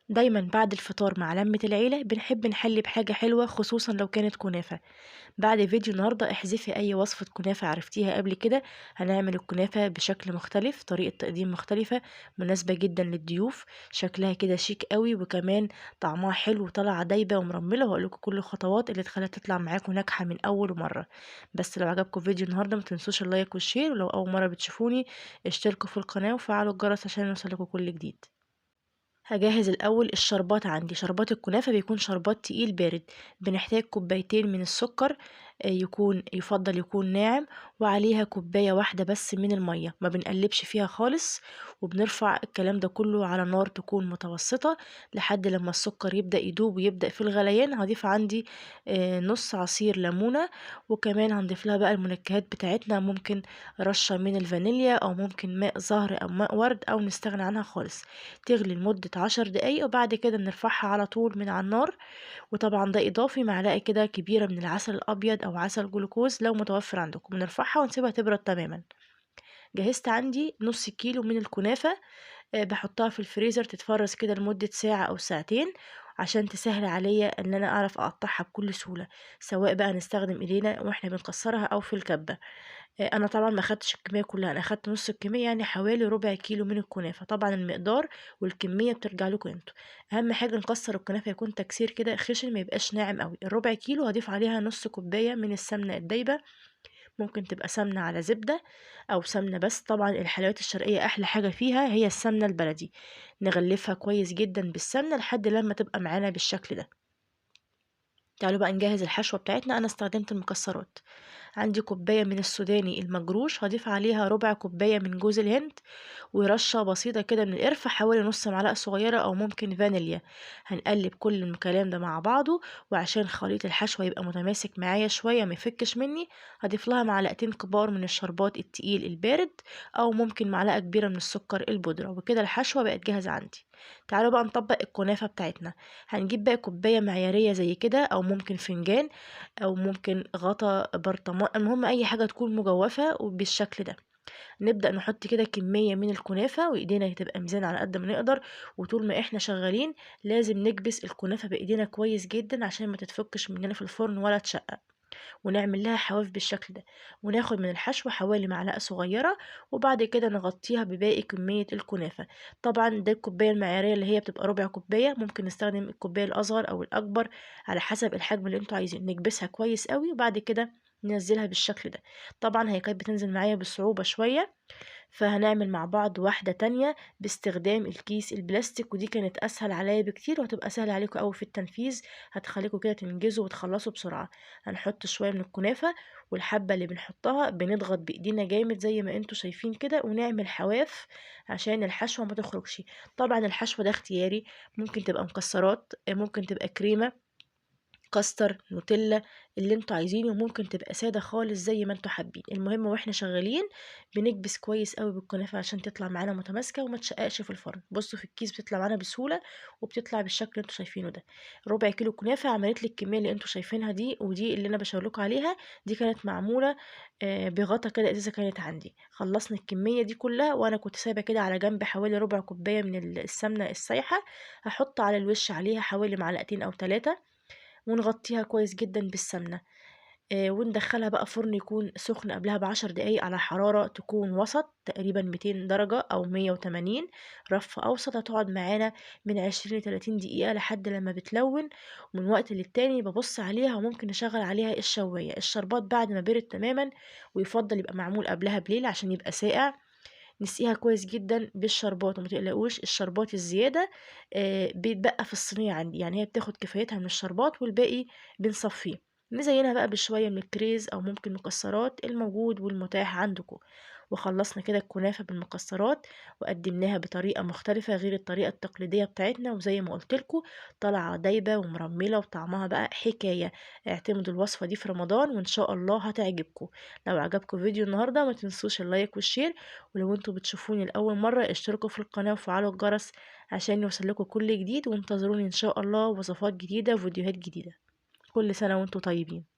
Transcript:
دايما بعد الفطار مع لمة العيلة بنحب نحلي بحاجة حلوة خصوصا لو كانت كنافة. بعد فيديو النهاردة احذفي أي وصفة كنافة عرفتيها قبل كده. هنعمل الكنافة بشكل مختلف، طريقة تقديم مختلفة مناسبة جدا للضيوف. شكلها كده شيك قوي، وكمان طعمها حلو وطالعة دايبة ومرملة، وهقولكوا كل الخطوات اللي تخليها تطلع معاكم ناجحة من أول مرة. بس لو عجبكم فيديو النهاردة متنسوش اللايك والشير، ولو أول مرة بتشوفوني اشتركوا في القناة وفعلوا الجرس عشان يوصلكوا كل جديد. هجهز الأول الشربات. عندي شربات الكنافة بيكون شربات تقيل بارد. بنحتاج كوبايتين من السكر، يفضل يكون ناعم، وعليها كوباية واحدة بس من المية، ما بنقلبش فيها خالص. وبنرفع الكلام ده كله على نار تكون متوسطة لحد لما السكر يبدأ يدوب ويبدأ في الغليان. هضيف عندي نص عصير ليمونة، وكمان هنضيف لها بقى المنكهات بتاعتنا، ممكن رشة من الفانيليا أو ممكن ماء زهر أو ماء ورد أو نستغنى عنها خالص. تغلي لمدة 10 دقايق وبعد كده بنرفعها على طول من على النار. وطبعا ده إضافي معلقة كده كبيرة من العسل الأبيض أو عسل جلوكوز لو متوفر عندكم. بنرفعها ونسيبها تبرد تماما. جهزت عندي نص كيلو من الكنافة. بحطها في الفريزر تتفرز كده لمدة ساعة أو ساعتين عشان تسهل عليا ان انا اعرف اقطعها بكل سهولة، سواء بقى نستخدم ايدينا واحنا بنكسرها او في الكبة. انا طبعا ما خدتش الكميه كلها، انا خدت نص الكميه، يعني حوالي ربع كيلو من الكنافه. طبعا المقدار والكميه بترجع لكم انتوا. اهم حاجه نكسر الكنافه يكون تكسير كده خشن، ما يبقاش ناعم قوي. الربع كيلو هضيف عليها نص كوبايه من السمنه الدايبه، ممكن تبقى سمنه على زبده او سمنه بس. طبعا الحلويات الشرقيه احلى حاجه فيها هي السمنه البلدي. نغلفها كويس جدا بالسمنه لحد لما تبقى معانا بالشكل ده. تعالوا بقى نجهز الحشوة بتاعتنا. أنا استخدمت المكسرات. عندي كوباية من السوداني المجروش، هضيف عليها ربع كوباية من جوز الهند، ورشة بسيطة كده من القرفة، حوالي نص معلقة صغيرة أو ممكن فانيليا. هنقلب كل الكلام ده مع بعضه، وعشان خليط الحشوة يبقى متماسك معايا شوية ما يفكش مني، هضيف لها معلقتين كبار من الشربات التقيل البارد، أو ممكن معلقة كبيرة من السكر البودرة. وكده الحشوة بقت جاهزة عندي. تعالوا بقى نطبق الكنافة بتاعتنا. هنجيب بقى كوباية معيارية زي كده، أو ممكن فنجان، أو ممكن غطا برطمان، المهم أي حاجة تكون مجوفة وبالشكل ده. نبدأ نحط كده كمية من الكنافة، وإيدينا تبقى ميزان على قد ما نقدر. وطول ما إحنا شغالين لازم نكبس الكنافة بإيدينا كويس جدا عشان ما تتفكش مننا في الفرن ولا تشقق. ونعمل لها حواف بالشكل ده، وناخد من الحشو حوالي معلقة صغيرة، وبعد كده نغطيها بباقي كمية الكنافة. طبعا ده الكوباية المعيارية اللي هي بتبقى ربع كوباية، ممكن نستخدم الكوباية الأصغر أو الأكبر على حسب الحجم اللي انتوا عايزين. نكبسها كويس قوي وبعد كده ننزلها بالشكل ده. طبعا هي كانت بتنزل معايا بصعوبة شوية، فهنعمل مع بعض واحدة تانية باستخدام الكيس البلاستيك، ودي كانت أسهل عليا بكتير وهتبقى سهلة عليكم أوي في التنفيذ. هتخليكم كده تنجزوا وتخلصوا بسرعة. هنحط شوية من الكنافة، والحبة اللي بنحطها بنضغط بإيدينا جامد زي ما انتوا شايفين كده، ونعمل حواف عشان الحشوة ما تخرجش. طبعا الحشوة ده اختياري، ممكن تبقى مكسرات، ممكن تبقى كريمة، كاستر، نوتيلا، اللي انتوا عايزينه. وممكن تبقى ساده خالص زي ما انتوا حابين. المهم واحنا شغالين بنكبس كويس قوي بالكنافه عشان تطلع معانا متماسكه وما تشققش في الفرن. بصوا في الكيس بتطلع معانا بسهوله، وبتطلع بالشكل اللي انتوا شايفينه ده. ربع كيلو كنافه عملت لي الكميه اللي انتوا شايفينها دي، ودي اللي انا بشاور لكم عليها. دي كانت معموله بغطا كده ازازه كانت عندي. خلصنا الكميه دي كلها، وانا كنت سايبه كده على جنب حوالي ربع كوبايه من السمنه السايحه. هحط على الوش عليها حوالي معلقتين او 3، ونغطيها كويس جدا بالسمنة. وندخلها بقى فرن يكون سخن قبلها ب10 دقايق على حرارة تكون وسط، تقريبا 200 درجة أو 180. رف أوسط هتقعد معانا من 20 ل30 دقيقة لحد لما بتلون. ومن وقت للتاني ببص عليها، وممكن نشغل عليها الشواية. الشربات بعد ما برد تماما، ويفضل يبقى معمول قبلها بليل عشان يبقى ساقع. نسقيها كويس جدا بالشربات، وما تقلقوش الشربات الزيادة بيتبقى في الصينية عندي، يعني هي بتاخد كفايتها من الشربات والباقي بنصفيه. نزينها بقى بشوية من الكريز أو ممكن مكسرات الموجود والمتاح عندكم. وخلصنا كده الكنافة بالمكسرات، وقدمناها بطريقة مختلفة غير الطريقة التقليدية بتاعتنا، وزي ما قلتلكوا طالعة دايبة ومرملة وطعمها بقى حكاية. اعتمدوا الوصفة دي في رمضان وإن شاء الله هتعجبكم. لو عجبكم فيديو النهاردة ما تنسوش اللايك والشير، ولو انتوا بتشوفوني لأول مرة اشتركوا في القناة وفعلوا الجرس عشان يوصلكوا كل جديد. وانتظروني ان شاء الله وصفات جديدة وفيديوهات جديدة. كل سنة وانتوا طيبين.